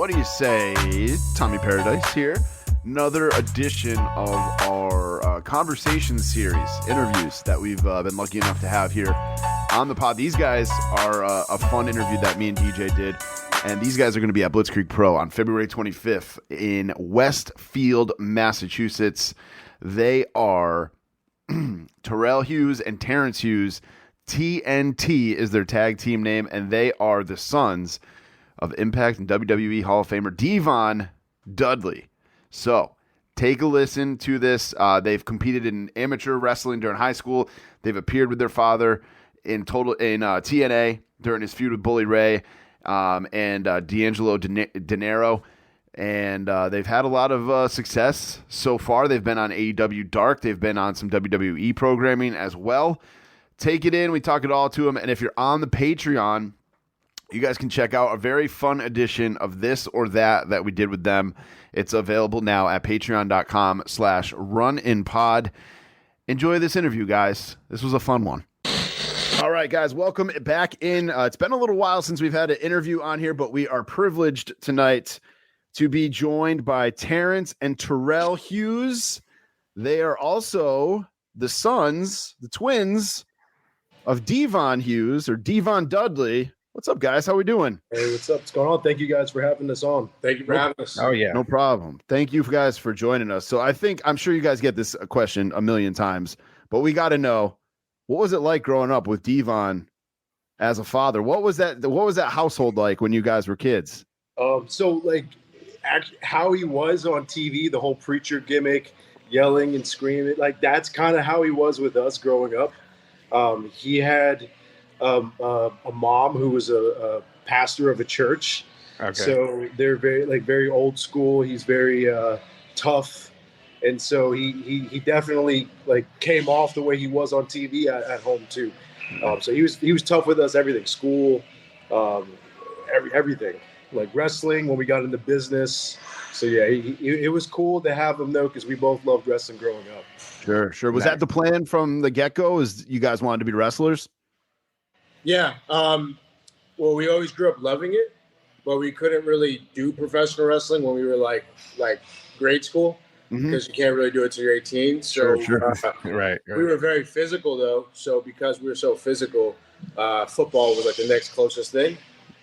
What do you say? Tommy Paradise here. Another edition of our conversation series, interviews that we've been lucky enough to have here on the pod. These guys are a fun interview that me and DJ did, and these guys are going to be at Blitzkrieg Pro on February 25th in Westfield, Massachusetts. They are Terrell Hughes and Terrence Hughes. TNT is their tag team name, and they are the sons of Impact and WWE Hall of Famer D-Von Dudley. So take a listen to this. They've competed in amateur wrestling during high school. They've appeared with their father in TNA during his feud with Bully Ray and D'Angelo Dinero. And they've had a lot of success so far. They've been on AEW Dark. They've been on some WWE programming as well. Take it in. We talk it all to them. And if you're on the Patreon, you guys can check out a very fun edition of This or That we did with them. It's available now at patreon.com/runinpod. Enjoy this interview, guys. This was a fun one. All right, guys, welcome back in. It's been a little while since we've had an interview on here, but we are privileged tonight to be joined by Terrence and Terrell Hughes. They are also the sons, the twins of D-Von Hughes, or D-Von Dudley. What's up, guys? How we doing? Hey, what's up? What's going on? Thank you guys for having us on. Thank you for having us. Oh, yeah. No problem. Thank you guys for joining us. So I'm sure you guys get this question a million times, but we got to know, what was it like growing up with D-Von as a father? What was that household like when you guys were kids? So how he was on TV, the whole preacher gimmick, yelling and screaming, like that's kind of how he was with us growing up. He had a mom who was a pastor of a church. Okay. So they're very old school. He's very tough. And so he definitely came off the way he was on TV at home too. So he was tough with us, everything, school, everything, like wrestling when we got into business. So yeah, it was cool to have him though, because we both loved wrestling growing up. Sure. Was that the plan from the get-go? Is you guys wanted to be wrestlers? Yeah. Well, we always grew up loving it, but we couldn't really do professional wrestling when we were like grade school, because you can't really do it till you're 18. So sure. Right. We were very physical though. So because we were so physical, football was like the next closest thing.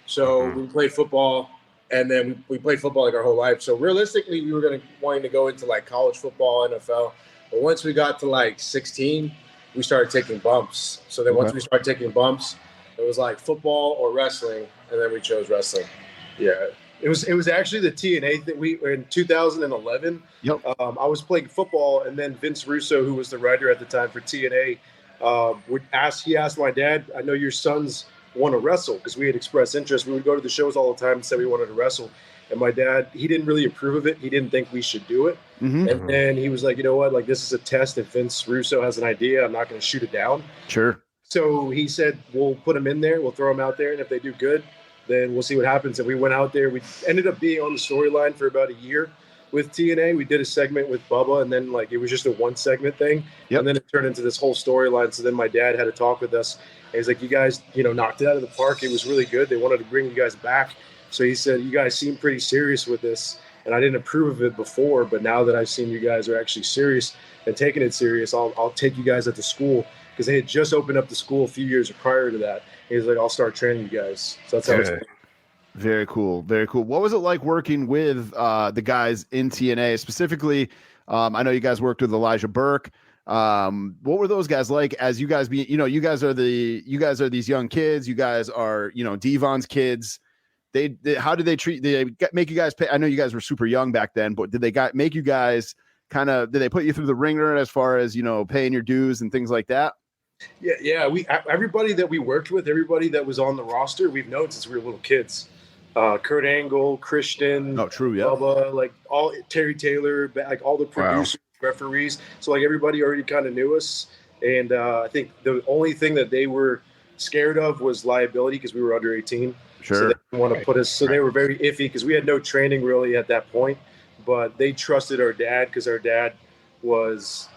So we played football, and then we played football like our whole life. So realistically, we were wanting to go into like college football, NFL. But once we got to like 16, we started taking bumps. So then once we started taking bumps, it was like football or wrestling, and then we chose wrestling. Yeah, it was actually the TNA that we in 2011. Yep. I was playing football, and then Vince Russo, who was the writer at the time for TNA, he asked my dad, "I know your sons want to wrestle," because we had expressed interest. We would go to the shows all the time and say we wanted to wrestle. And my dad, he didn't really approve of it. He didn't think we should do it. And then he was like, you know what? Like, this is a test. If Vince Russo has an idea, I'm not going to shoot it down. Sure. So he said, we'll put them in there. We'll throw them out there. And if they do good, then we'll see what happens. And we went out there. We ended up being on the storyline for about a year with TNA. We did a segment with Bubba, and then it was just a one segment thing. Yep. And then it turned into this whole storyline. So then my dad had a talk with us. And he's like, you guys, knocked it out of the park. It was really good. They wanted to bring you guys back. So he said, you guys seem pretty serious with this. And I didn't approve of it before, but now that I've seen you guys are actually serious and taking it serious, I'll take you guys at the school, because they had just opened up the school a few years prior to that. He was like, I'll start training you guys. So that's how it's been. Very cool. Very cool. What was it like working with the guys in TNA specifically? I know you guys worked with Elijah Burke. What were those guys like as you guys you guys are these young kids. You guys are, D-Von's kids. How did they make you guys pay? I know you guys were super young back then, but did they make you guys did they put you through the ringer as far as, paying your dues and things like that? Yeah. Everybody that we worked with, everybody that was on the roster, we've known since we were little kids. Kurt Angle, Christian, true, yeah. Bubba, all Terry Taylor, all the producers, referees. So everybody already kind of knew us. And I think the only thing that they were scared of was liability, because we were under 18. Sure. So they didn't want to put us. So they were very iffy, because we had no training really at that point. But they trusted our dad, because our dad was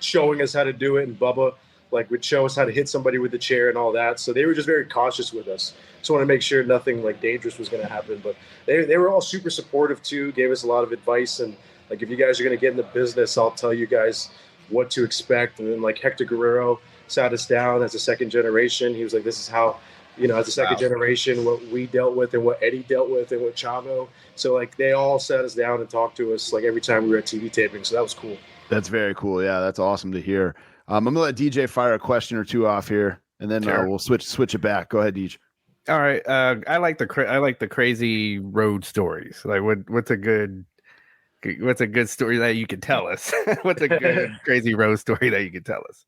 showing us how to do it. And Bubba like would show us how to hit somebody with the chair and all that. So they were just very cautious with us. Just want to make sure nothing like dangerous was going to happen. But they were all super supportive too, gave us a lot of advice. And like, if you guys are going to get in the business, I'll tell you guys what to expect. And then like Hector Guerrero sat us down as a second generation. He was like, this is how, as a second generation, what we dealt with and what Eddie dealt with and what Chavo. So like they all sat us down and talked to us like every time we were at TV taping. So that was cool. That's very cool. Yeah, that's awesome to hear. I'm gonna let DJ fire a question or two off here, and then we'll switch it back. Go ahead, DJ. All right. I like the crazy road stories. Like what's a good story that you could tell us? What's a good crazy road story that you could tell us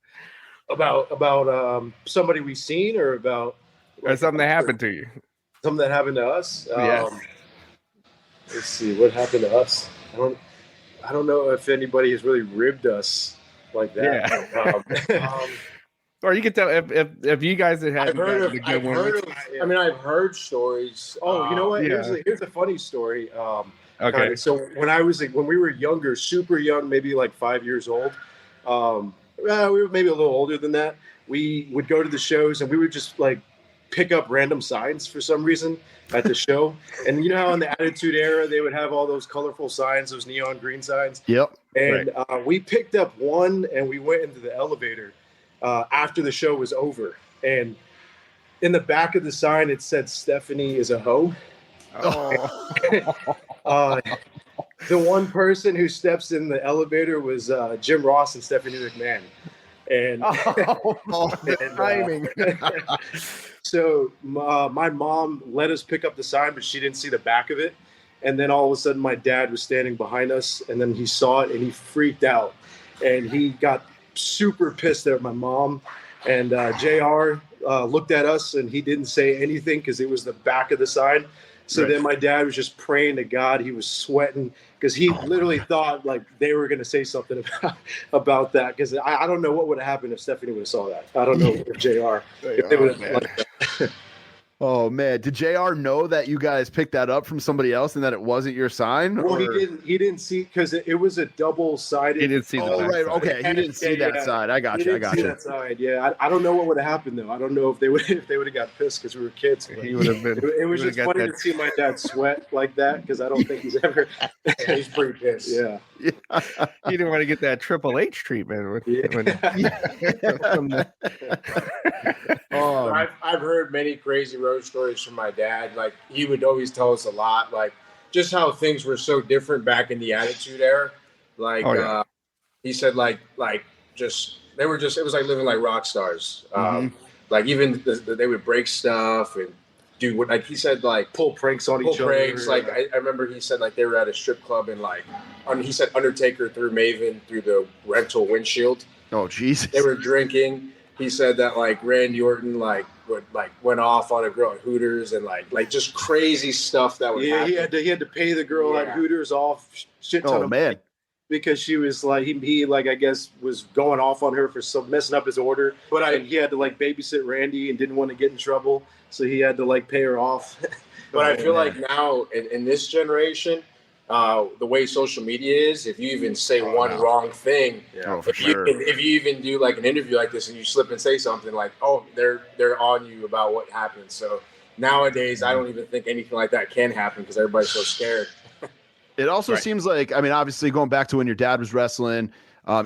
about somebody we've seen or about or something that happened to you? Something that happened to us. Yes. Let's see what happened to us. I don't know if anybody has really ribbed us like that. Yeah. Or you could tell if you guys had I've heard stories. Oh, you know what? Yeah. Here's a funny story. Okay. So when we were younger, super young, maybe like 5 years old, we were maybe a little older than that. We would go to the shows and we would just like pick up random signs for some reason at the show. And you know how in the Attitude Era they would have all those colorful signs, those neon green signs. Yep. And we picked up one and we went into the elevator after the show was over. And in the back of the sign it said Stephanie is a hoe. Oh. The one person who steps in the elevator was Jim Ross and Stephanie McMahon. And, timing. So my mom let us pick up the sign, but she didn't see the back of it. And then all of a sudden my dad was standing behind us and then he saw it and he freaked out and he got super pissed at my mom. And JR looked at us and he didn't say anything because it was the back of the sign. So then my dad was just praying to God. He was sweating because he literally thought like they were going to say something about that. Because I don't know what would have happened if Stephanie would have saw that. I don't know if JR. If they would have liked that. Oh man, did JR know that you guys picked that up from somebody else and that it wasn't your sign? Well, he didn't see because it was a double-sided. He didn't see right. side. Okay, he didn't see that side. I got you. That side. Yeah, I don't know what would have happened though. I don't know if they would have got pissed because we were kids. He would have been. It was just funny to see my dad sweat like that because I don't think he's ever. He's pretty pissed. Yeah. He didn't want to get that Triple H treatment. I've heard many crazy road stories from my dad. Like he would always tell us a lot, like just how things were so different back in the Attitude Era. Like he said, like just they were just it was like living like rock stars. Like even they would break stuff and do what like he said like pull pranks on each other. Like I remember he said like they were at a strip club and like he said Undertaker threw Maven through the rental windshield. Oh Jesus! They were drinking. He said that like Randy Orton went off on a girl at Hooters and like just crazy stuff that would happen. He had to pay the girl at Hooters off shit ton of money because she was like he like I guess was going off on her for some messing up his order. But he had to like babysit Randy and didn't want to get in trouble, so he had to like pay her off. But I feel like now in this generation, the way social media is, if you even say wrong thing, if you even do like an interview like this and you slip and say something like, oh, they're on you about what happened. So nowadays, I don't even think anything like that can happen because everybody's so scared. It also seems like, I mean, obviously going back to when your dad was wrestling,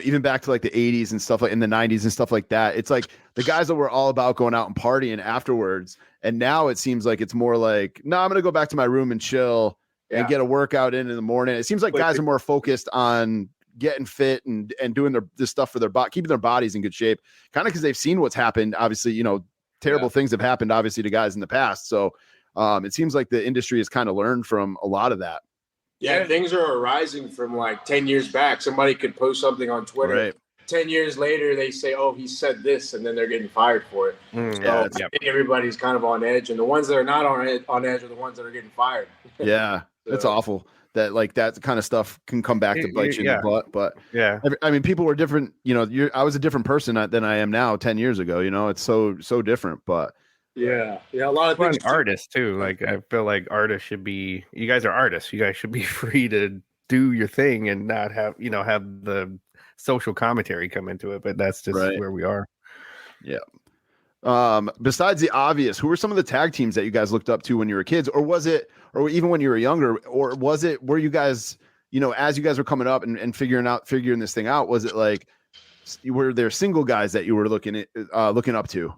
even back to like the 80s and stuff like in the 90s and stuff like that. It's like the guys that were all about going out and partying afterwards. And now it seems like it's more like, no, I'm going to go back to my room and chill and get a workout in the morning. It seems like guys are more focused on getting fit and doing this stuff for their body, keeping their bodies in good shape, kind of because they've seen what's happened. Obviously, terrible things have happened obviously to guys in the past. So it seems like the industry has kind of learned from a lot of that. Yeah, things are arising from like 10 years back. Somebody could post something on Twitter. Right. 10 years later, they say, oh, he said this, and then they're getting fired for it. I think everybody's kind of on edge, and the ones that are not on edge are the ones that are getting fired. Yeah, it's awful that like that kind of stuff can come back to bite you in the butt. But I mean, people were different. I was a different person than I am now 10 years ago. It's so different. But a lot of things. Artists too. Like I feel like artists should be. You guys are artists. You guys should be free to do your thing and not have have the social commentary come into it. But that's just where we are. Yeah. Besides the obvious, who were some of the tag teams that you guys looked up to when you were kids, or even when you were younger, or were you guys, as you guys were coming up and figuring this thing out, was it like, were there single guys that you were looking up to?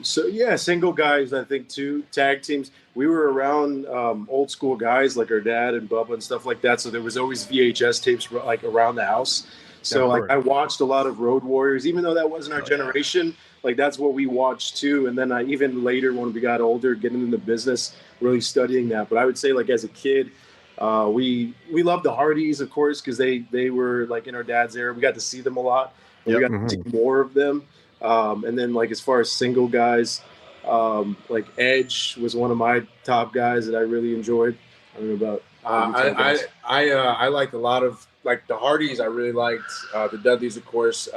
So yeah, single guys, I think too, tag teams. We were around old school guys like our dad and Bubba and stuff like that. So there was always VHS tapes like around the house. So like I watched a lot of Road Warriors, even though that wasn't our generation. Like that's what we watched too. And then I even later when we got older, getting into the business, really studying that. But I would say like as a kid, we loved the Hardys, of course, because they were like in our dad's era. We got to see them a lot. We got to see more of them. And then like as far as single guys, like Edge was one of my top guys that I really enjoyed. I don't know about. I liked a lot of like the Hardys. I really liked the Dudleys, of course.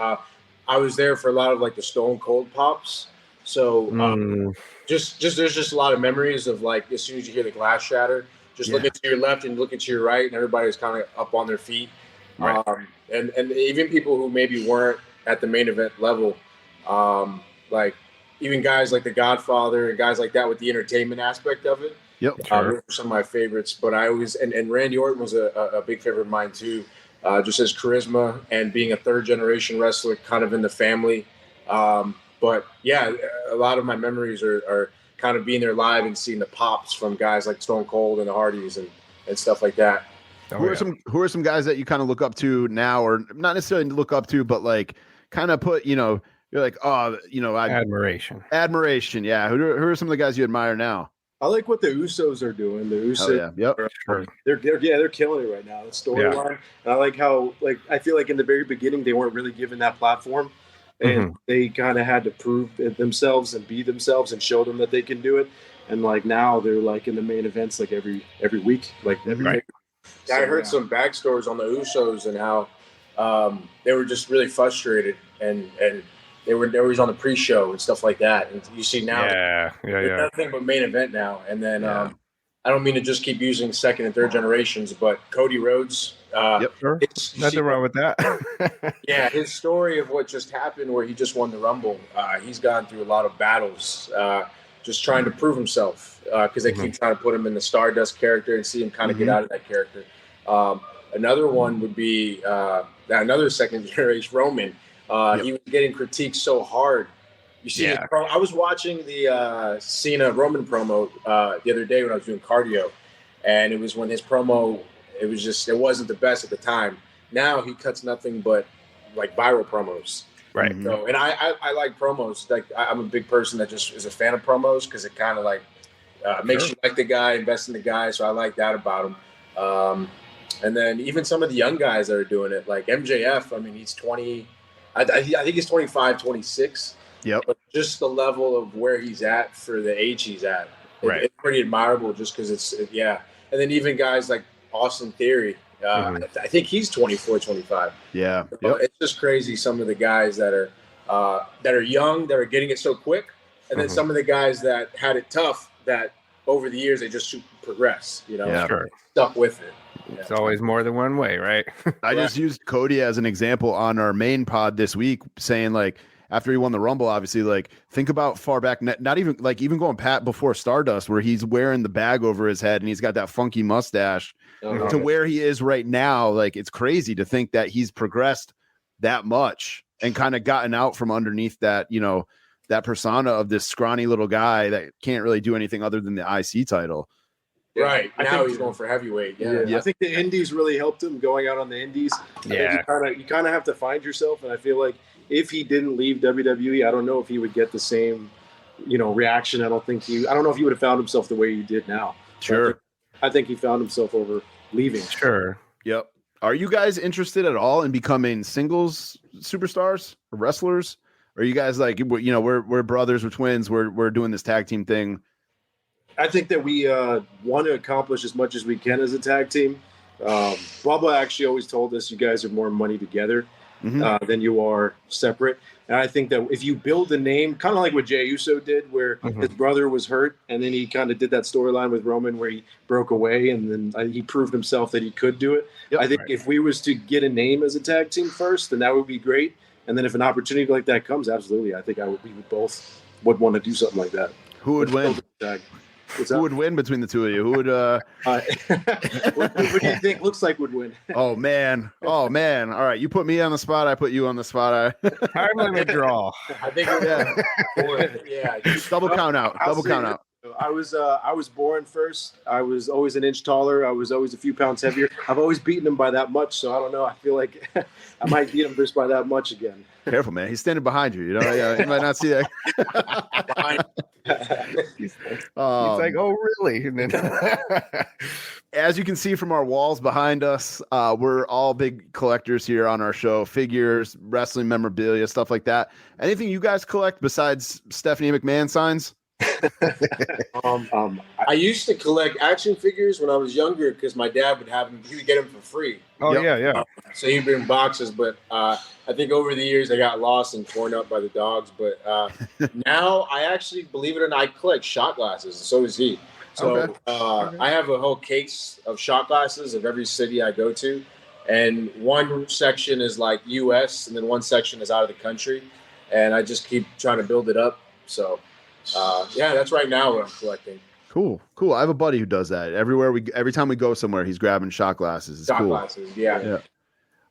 I was there for a lot of like the Stone Cold pops. So there's just a lot of memories of like as soon as you hear the glass shatter, just looking to your left and looking to your right, and everybody's kind of up on their feet. Right. And even people who maybe weren't at the main event level, like even guys like The Godfather and guys like that with the entertainment aspect of it. Yep. Were some of my favorites, but I always and Randy Orton was a big favorite of mine too. Just his charisma and being a third generation wrestler, kind of in the family. But yeah, a lot of my memories are kind of being there live and seeing the pops from guys like Stone Cold and the Hardys and stuff like that. Who are some guys that you kind of look up to now, or not necessarily look up to, but like kind of put, you're like, admiration. Yeah. Who are some of the guys you admire now? I like what the Usos are doing. The Usos, they're killing it right now. The storyline, and I like how I feel like in the very beginning they weren't really given that platform, and they kind of had to prove it themselves and be themselves and show them that they can do it. And like now they're like in the main events like every week, like every. Right. Yeah, I heard some backstories on the Usos and how they were just really frustrated and they were always on the pre-show and stuff like that. And you see now, nothing but main event now. And then I don't mean to just keep using second and third generations, but Cody Rhodes. Nothing wrong with that. Yeah, his story of what just happened, where he just won the Rumble. He's gone through a lot of battles, just trying to prove himself because they keep trying to put him in the Stardust character and see him kind of get out of that character. Another one would be another second generation Roman. He was getting critiqued so hard. You see, I was watching the Cena Roman promo the other day when I was doing cardio, and it was when his promo, it wasn't the best at the time. Now he cuts nothing but like viral promos. Right. So, and I like promos. Like I'm a big person that just is a fan of promos because it kind of like makes you like the guy, invest in the guy. So I like that about him. And then even some of the young guys that are doing it, like MJF. I mean, he's 20. I think he's 25, 26. Yep. But just the level of where he's at for the age he's at, it's pretty admirable just because And then even guys like Austin Theory, I think he's 24, 25. Yeah. Yep. It's just crazy some of the guys that are young, that are getting it so quick. And then some of the guys that had it tough, that over the years they just progress, stuck with it. It's always more than one way, right? I just used Cody as an example on our main pod this week, saying like after he won the Rumble, obviously, like think about far back, not even like even going before Stardust, where he's wearing the bag over his head and he's got that funky mustache to where he is right now. Like it's crazy to think that he's progressed that much and kind of gotten out from underneath that, that persona of this scrawny little guy that can't really do anything other than the IC title. Right. Now he's going for heavyweight. Yeah. I think the indies really helped him going out on the indies. Yeah. You kind of have to find yourself. And I feel like if he didn't leave WWE, I don't know if he would get the same, reaction. I don't know if he would have found himself the way he did now. Sure. I think he found himself over leaving. Sure. Yep. Are you guys interested at all in becoming singles superstars or wrestlers? Or are you guys like, we're brothers, we're twins, we're doing this tag team thing? I think that we want to accomplish as much as we can as a tag team. Bubba actually always told us you guys are more money together than you are separate. And I think that if you build a name, kind of like what Jey Uso did, where his brother was hurt, and then he kind of did that storyline with Roman where he broke away, and then he proved himself that he could do it. Yep. I think if we was to get a name as a tag team first, then that would be great. And then if an opportunity like that comes, absolutely, I think we would both would want to do something like that. Who would win? Who would win between the two of you? Who would? What do you think looks like would win? Oh man! All right, you put me on the spot. I put you on the spot. Time limit draw. I think Double count out. I was born first. I was always an inch taller. I was always a few pounds heavier. I've always beaten him by that much, so I don't know. I feel like I might beat him just by that much again. Careful, man. He's standing behind you. You know, you might not see that. He's like, oh, really? And then as you can see from our walls behind us, we're all big collectors here on our show. Figures, wrestling memorabilia, stuff like that. Anything you guys collect besides Stephanie McMahon signs? I used to collect action figures when I was younger because my dad would have them. He would get them for free. Oh, yeah. So he'd bring boxes, but I think over the years I got lost and torn up by the dogs. But now I actually, believe it or not, I collect shot glasses. So does he. So I have a whole case of shot glasses of every city I go to. And one section is like U.S. and then one section is out of the country. And I just keep trying to build it up. So that's right now what I'm collecting. Cool. I have a buddy who does that. Every time we go somewhere, he's grabbing shot glasses. It's cool. Glasses, yeah.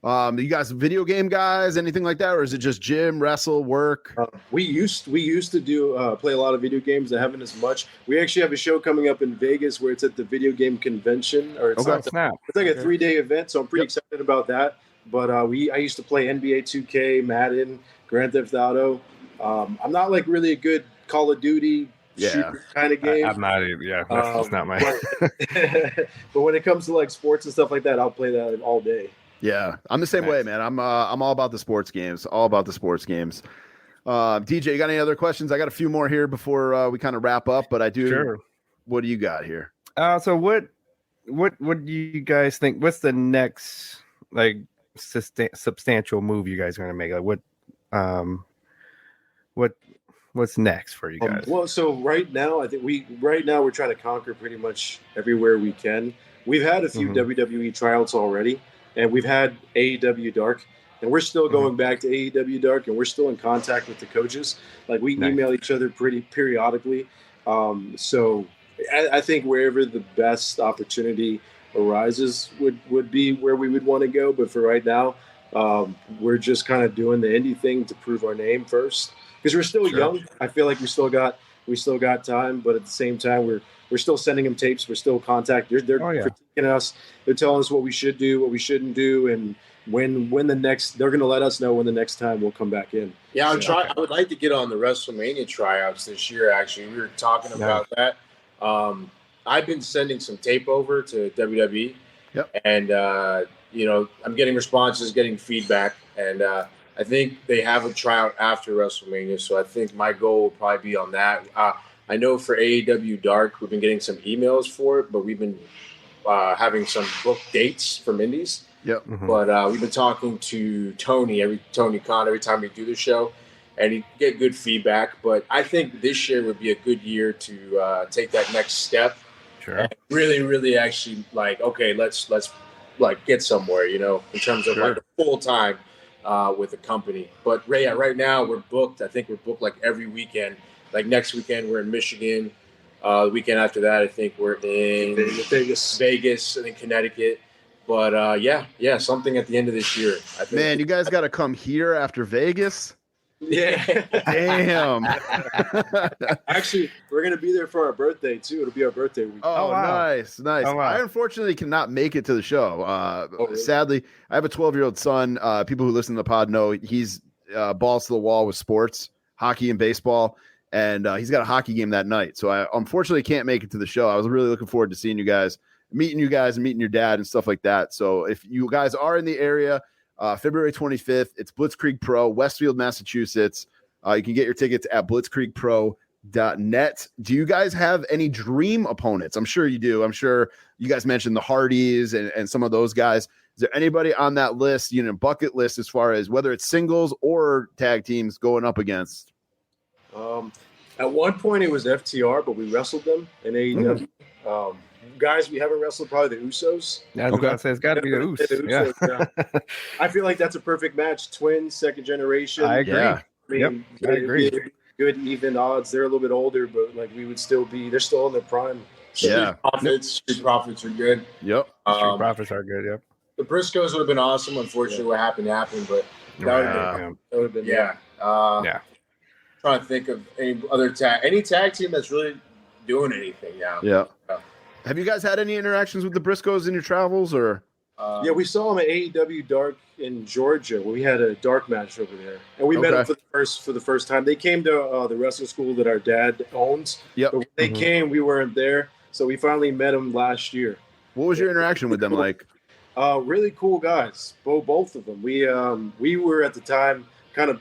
You guys video game guys, anything like that, or is it just gym, wrestle, work? We used to do play a lot of video games. I haven't as much. We actually have a show coming up in Vegas where it's at the video game convention, or it's like a 3-day event. So I'm pretty excited about that. But I used to play NBA 2K, Madden, Grand Theft Auto. I'm not like really a good Call of Duty shooter kind of game. I'm not. That's not my. But when it comes to like sports and stuff like that, I'll play that all day. Yeah, I'm the same way, man. I'm all about the sports games. DJ, you got any other questions? I got a few more here before we kind of wrap up, but I do. Sure. What do you got here? So what do you guys think? What's the next like substantial move you guys are going to make? Like what's next for you guys? Well, so right now, I think we're trying to conquer pretty much everywhere we can. We've had a few WWE tryouts already, and we've had AEW Dark, and we're still going back to AEW Dark, and we're still in contact with the coaches. Like we email each other pretty periodically. So I think wherever the best opportunity arises would be where we would want to go. But for right now, we're just kind of doing the indie thing to prove our name first. Because we're still young, I feel like we still got time, but at the same time, we're still sending them tapes. We're still in contact. They're critiquing us. They're telling us what we should do, what we shouldn't do, and when the next. They're going to let us know when the next time we'll come back in. Yeah, I would like to get on the WrestleMania tryouts this year. Actually, we were talking about that. I've been sending some tape over to WWE, and I'm getting responses, getting feedback, and. I think they have a tryout after WrestleMania, so I think my goal will probably be on that. I know for AEW Dark, we've been getting some emails for it, but we've been having some book dates from indies. Yep. But we've been talking to Tony Khan every time we do the show, and you get good feedback. But I think this year would be a good year to take that next step. Sure. And really, really actually let's get somewhere, in terms of like full time. With the company. But right now we're booked. I think we're booked like every weekend. Like next weekend we're in Michigan. The weekend after that I think we're in Vegas and then Connecticut. But something at the end of this year. I think. Man, you guys got to come here after Vegas. Yeah. Damn. Actually, we're going to be there for our birthday, too. It'll be our birthday week. Oh, wow. Nice. Oh, wow. I unfortunately cannot make it to the show. Really? Sadly, I have a 12-year-old son. People who listen to the pod know he's balls to the wall with sports, hockey and baseball, and he's got a hockey game that night. So I unfortunately can't make it to the show. I was really looking forward to seeing you guys, meeting and meeting your dad and stuff like that. So if you guys are in the area, February 25th, it's Blitzkrieg Pro, Westfield, Massachusetts. You can get your tickets at blitzkriegpro.net. Do you guys have any dream opponents? I'm sure you do. I'm sure you guys mentioned the Hardys and some of those guys. Is there anybody on that list, bucket list, as far as whether it's singles or tag teams going up against? At one point it was FTR, but we wrestled them in AEW. guys we haven't wrestled, probably the Usos. I was about to say it's got to be the Oos. The Usos, yeah. I feel like that's a perfect match. Twins, second generation. I agree. Yeah. I mean, Yep, I agree. Good even odds. They're a little bit older, but like we would still be. They're still in their prime. Yeah. Street Profits are good. Yep. Street Profits are good. Yep. The Briscoes would have been awesome. Unfortunately, what happened happened, but that would have been Yeah. Trying to think of any tag team that's really doing anything now. Yeah. Have you guys had any interactions with the Briscoes in your travels, or? Yeah, we saw them at AEW Dark in Georgia. We had a dark match over there, and we met them for the first time. They came to the wrestling school that our dad owns. Yep. But when they came, we weren't there, so we finally met them last year. What was your interaction with them like? Really cool guys, both of them. We were at the time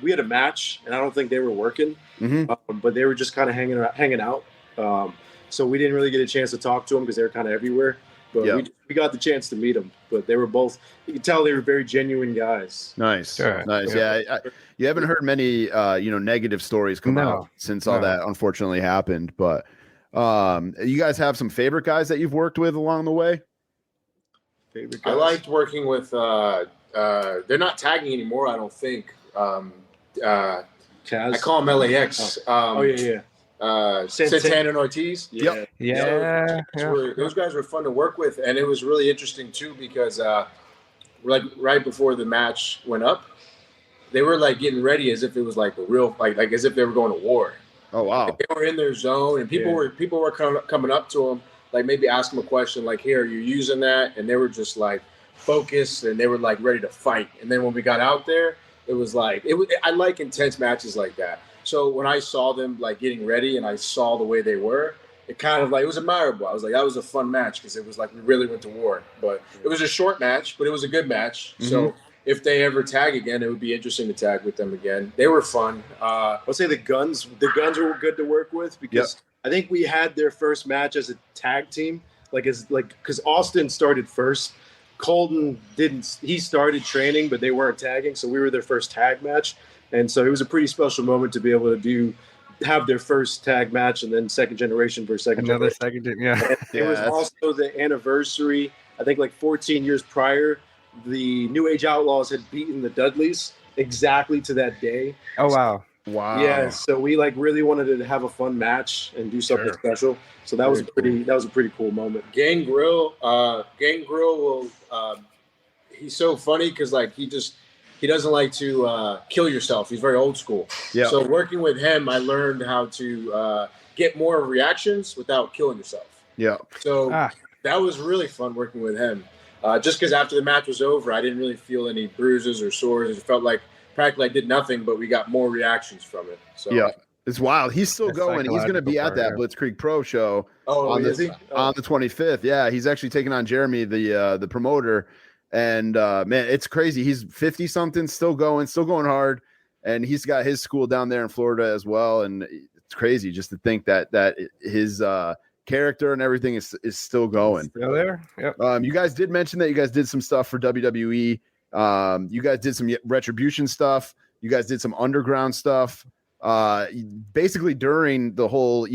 we had a match, and I don't think they were working, but they were just kind of hanging out. So we didn't really get a chance to talk to them because they were kind of everywhere. But we got the chance to meet them. But they were both, you could tell they were very genuine guys. Nice. Sure. Nice. Yeah. You haven't heard many, negative stories come out since all that unfortunately happened. But you guys have some favorite guys that you've worked with along the way? Favorite guys? I liked working with, they're not tagging anymore, I don't think. Kaz? I call them LAX. Santana and Ortiz. Yeah. Those guys were fun to work with, and it was really interesting too because right before the match went up, they were like getting ready as if it was like a real like as if they were going to war. Oh wow! Like, they were in their zone, and people were coming up to them, like maybe ask them a question like, "Here, are you using that?" And they were just like focused, and they were like ready to fight. And then when we got out there, it was like I like intense matches like that. So when I saw them like getting ready and I saw the way they were, it kind of like, it was admirable. I was like, that was a fun match because it was like we really went to war. But it was a short match, but it was a good match. Mm-hmm. So if they ever tag again, it would be interesting to tag with them again. They were fun. I'll say the guns were good to work with because I think we had their first match as a tag team, because Austin started first. Colton didn't. He started training, but they weren't tagging, so we were their first tag match. And so it was a pretty special moment to be able to have their first tag match and then second generation versus second generation. It was also the anniversary, I think like 14 years prior, the New Age Outlaws had beaten the Dudleys exactly to that day. Oh, wow. Wow. Yeah, so we like really wanted to have a fun match and do something special. So that was a pretty cool moment. Gang Grill will he's so funny because like he doesn't like to kill yourself. He's very old school. Yeah. So working with him, I learned how to get more reactions without killing yourself. Yeah. So that was really fun working with him. Just because after the match was over, I didn't really feel any bruises or sores. It felt like practically I did nothing, but we got more reactions from it. So it's wild. He's still going. He's going to be at that Blitzkrieg Pro show on the 25th. Yeah, he's actually taking on Jeremy, the promoter. And man, it's crazy. He's 50 something, still going hard, and he's got his school down there in Florida as well. And it's crazy just to think that his character and everything is still going. Still there. Yep. You guys did mention that you guys did some stuff for WWE. You guys did some Retribution stuff. You guys did some underground stuff. Basically during the whole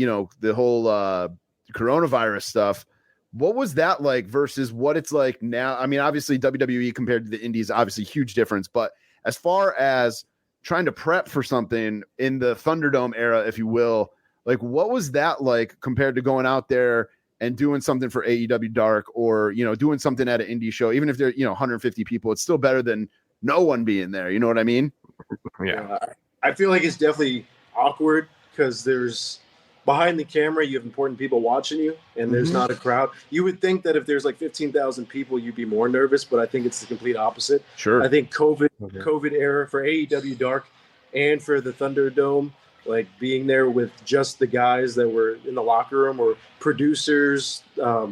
coronavirus stuff. What was that like versus what it's like now? I mean, obviously WWE compared to the indies, obviously huge difference. But as far as trying to prep for something in the Thunderdome era, if you will, like what was that like compared to going out there and doing something for AEW Dark or, doing something at an indie show, even if they're, 150 people, it's still better than no one being there. You know what I mean? Yeah. I feel like it's definitely awkward because there's behind the camera, you have important people watching you and there's not a crowd. You would think that if there's like 15,000 people, you'd be more nervous, but I think it's the complete opposite. Sure. I think COVID era for AEW Dark and for the Thunderdome, like being there with just the guys that were in the locker room or producers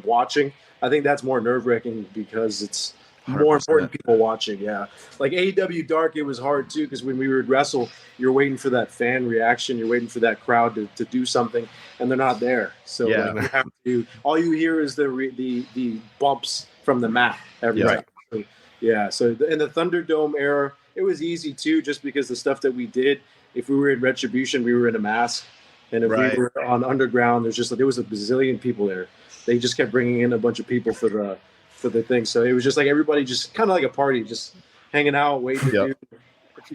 watching, I think that's more nerve-wracking because it's 100%. More important people watching. Yeah. Like AEW Dark, it was hard too, because when we would wrestle, you're waiting for that fan reaction. You're waiting for that crowd to do something, and they're not there. So you have to, all you hear is the bumps from the mat every time. So, yeah. So in the Thunderdome era, it was easy too, just because the stuff that we did, if we were in Retribution, we were in a mask. And if we were on Underground, there was a bazillion people there. they just kept bringing in a bunch of people for the thing. So it was just like everybody just kind of like a party, just hanging out, waiting to do,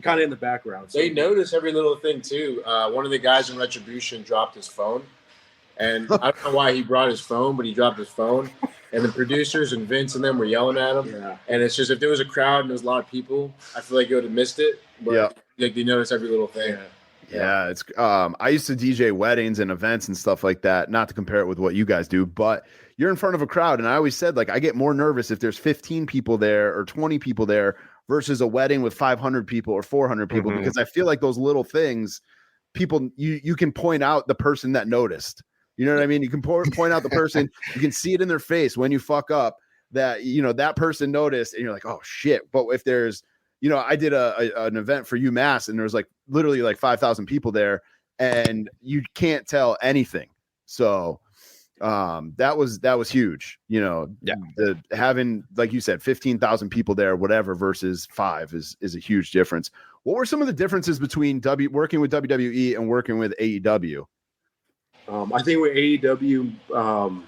kind of in the background. So they notice every little thing too. One of the guys in Retribution dropped his phone, and I don't know why he brought his phone, but he dropped his phone. And the producers and Vince and them were yelling at him. Yeah. And it's just, if there was a crowd and there was a lot of people, I feel like you would have missed it. But like they notice every little thing. Yeah, it's I used to DJ weddings and events and stuff like that, not to compare it with what you guys do, but you're in front of a crowd, and I always said, like, I get more nervous if there's 15 people there or 20 people there versus a wedding with 500 people or 400 people, because I feel like those little things, people, you can point out the person that noticed. You know what I mean? You can point out the person, you can see it in their face when you fuck up that, you know, that person noticed, and you're like, oh shit. But if there's, you know, I did an event for UMass, and there was like literally like 5,000 people there, and you can't tell anything. So that was huge. You know, having, like you said, 15,000 people there, whatever, versus 5 is a huge difference. What were some of the differences between working with WWE and working with AEW? I think with AEW,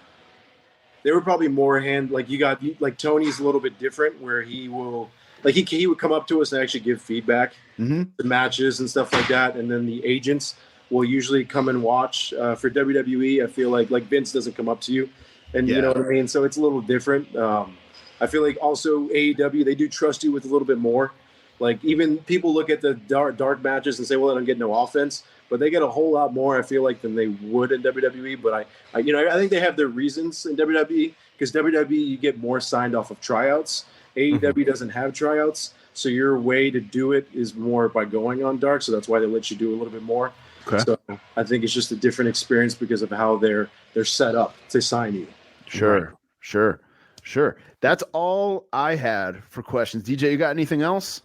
they were probably more like Tony's a little bit different, where he will, like, he would come up to us and actually give feedback to matches and stuff like that. And then the agents will usually come and watch. For WWE, I feel like Vince doesn't come up to you, and you know what I mean? So it's a little different. I feel like also AEW, they do trust you with a little bit more. Like, even people look at the dark matches and say, well, I don't get no offense, but they get a whole lot more, I feel like, than they would in WWE. But I think they have their reasons in WWE, because WWE, you get more signed off of tryouts. AEW doesn't have tryouts, so your way to do it is more by going on dark. So that's why they let you do a little bit more. Okay. So I think it's just a different experience because of how they're set up to sign you. Sure. That's all I had for questions. DJ, you got anything else?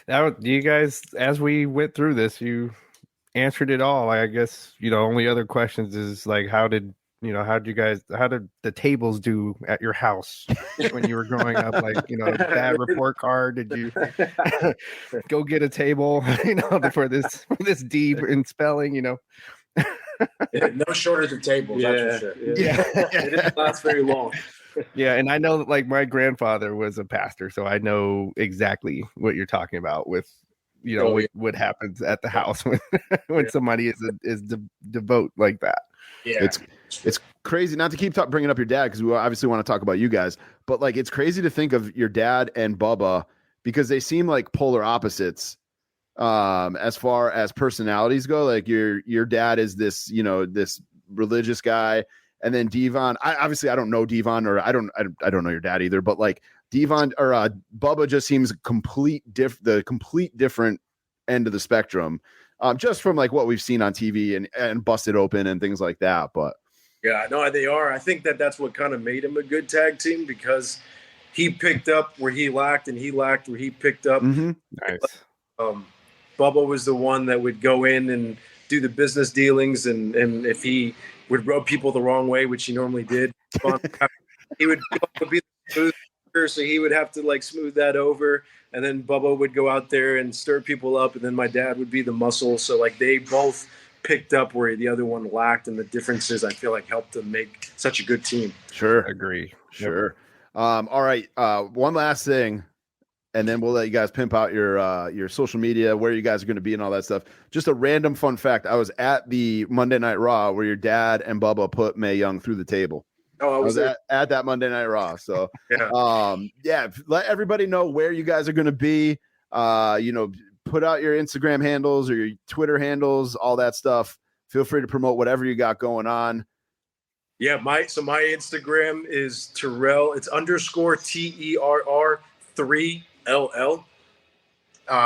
Now, you guys, as we went through this, you answered it all. I guess, you know, only other questions is like, how did the tables do at your house when you were growing up? Like, you know, bad report card. Did you go get a table, you know, for this deep in spelling, you know? No shortage of tables, that's for sure. Yeah. It didn't last very long. Yeah, and I know that, like, my grandfather was a pastor, so I know exactly what you're talking about with, you know, what happens at the house when somebody is devout like that. Yeah, it's crazy. Not to keep bringing up your dad, because we obviously want to talk about you guys, but like, it's crazy to think of your dad and Bubba, because they seem like polar opposites as far as personalities go. Like, your dad is this, you know, this religious guy, and then D-Von, I don't know D-Von, or I don't know your dad either, but like D-Von or Bubba just seems the complete different end of the spectrum, just from like what we've seen on TV and Busted Open and things like that. But yeah, no, they are. I think that's what kind of made him a good tag team, because he picked up where he lacked, and he lacked where he picked up. Nice. Bubba was the one that would go in and do the business dealings, and if he would rub people the wrong way, which he normally did, he would be the smooth, so he would have to like smooth that over, and then Bubba would go out there and stir people up, and then my dad would be the muscle. So like, they both picked up where the other one lacked, and the differences, I feel like, helped them make such a good team. Sure. Agree. Sure. All right. One last thing, and then we'll let you guys pimp out your social media, where you guys are going to be and all that stuff. Just a random fun fact. I was at the Monday Night Raw where your dad and Bubba put Mae Young through the table. Oh, I was at that Monday Night Raw. So, let everybody know where you guys are going to be. You know, put out your Instagram handles or your Twitter handles, all that stuff. Feel free to promote whatever you got going on. Yeah, my Instagram is Terrell. It's _TERR3LL.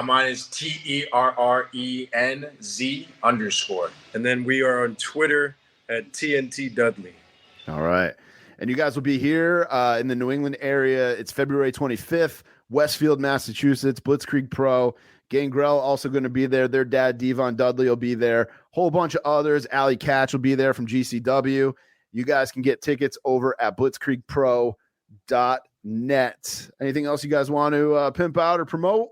Mine is TERRENZ_. And then we are on Twitter at TNT Dudley. All right. And you guys will be here in the New England area. It's February 25th, Westfield, Massachusetts, Blitzkrieg Pro. Gangrel also going to be there. Their dad, D-Von Dudley, will be there. Whole bunch of others. Allie Catch will be there from GCW. You guys can get tickets over at blitzkriegpro.net. Anything else you guys want to pimp out or promote?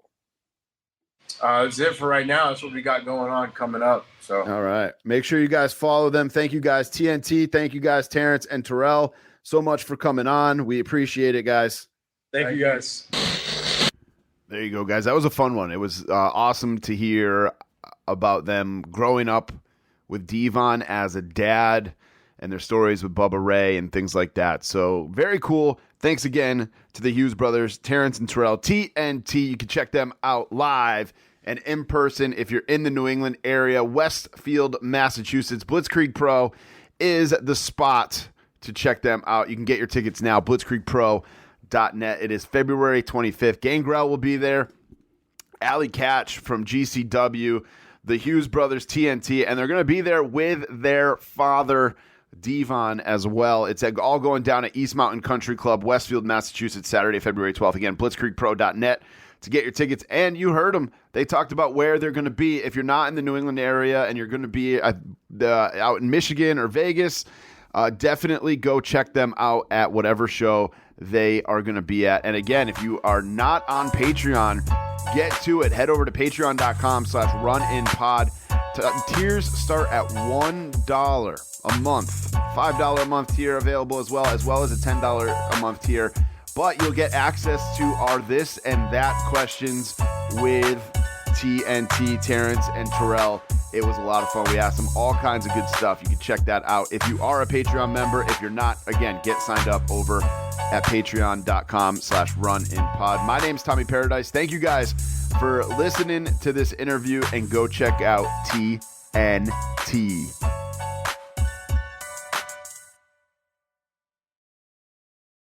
That's it for right now. That's what we got going on coming up. So, all right. Make sure you guys follow them. Thank you guys, TNT. Thank you guys, Terrence and Terrell. so much for coming on. We appreciate it, guys. Thank you guys. There you go, guys. That was a fun one. It was awesome to hear about them growing up with D-Von as a dad and their stories with Bubba Ray and things like that. So very cool. Thanks again to the Hughes brothers, Terrence and Terrell, TNT. You can check them out live and in person if you're in the New England area, Westfield, Massachusetts. Blitzkrieg Pro is the spot to check them out. You can get your tickets now, blitzkriegpro.net. It is February 25th. Gangrel will be there. Allie Catch from GCW, the Hughes brothers, TNT, and they're going to be there with their father, D-Von, as well. It's all going down at East Mountain Country Club, Westfield, Massachusetts, Saturday, February 12th. Again, blitzkriegpro.net to get your tickets. And you heard them. They talked about where they're going to be. If you're not in the New England area and you're going to be out in Michigan or Vegas, definitely go check them out at whatever show they are going to be at. And again, if you are not on Patreon, get to it. Head over to patreon.com/runinpod. Tiers start at $1 a month. $5 a month tier available as well as a $10 a month tier. But you'll get access to our This and That questions with TNT, Terrence, and Terrell. It was a lot of fun. We asked them all kinds of good stuff. You can check that out if you are a Patreon member. If you're not, again, get signed up over at patreon.com/runinpod. My name's Tommy Paradise. Thank you guys for listening to this interview, and go check out TNT.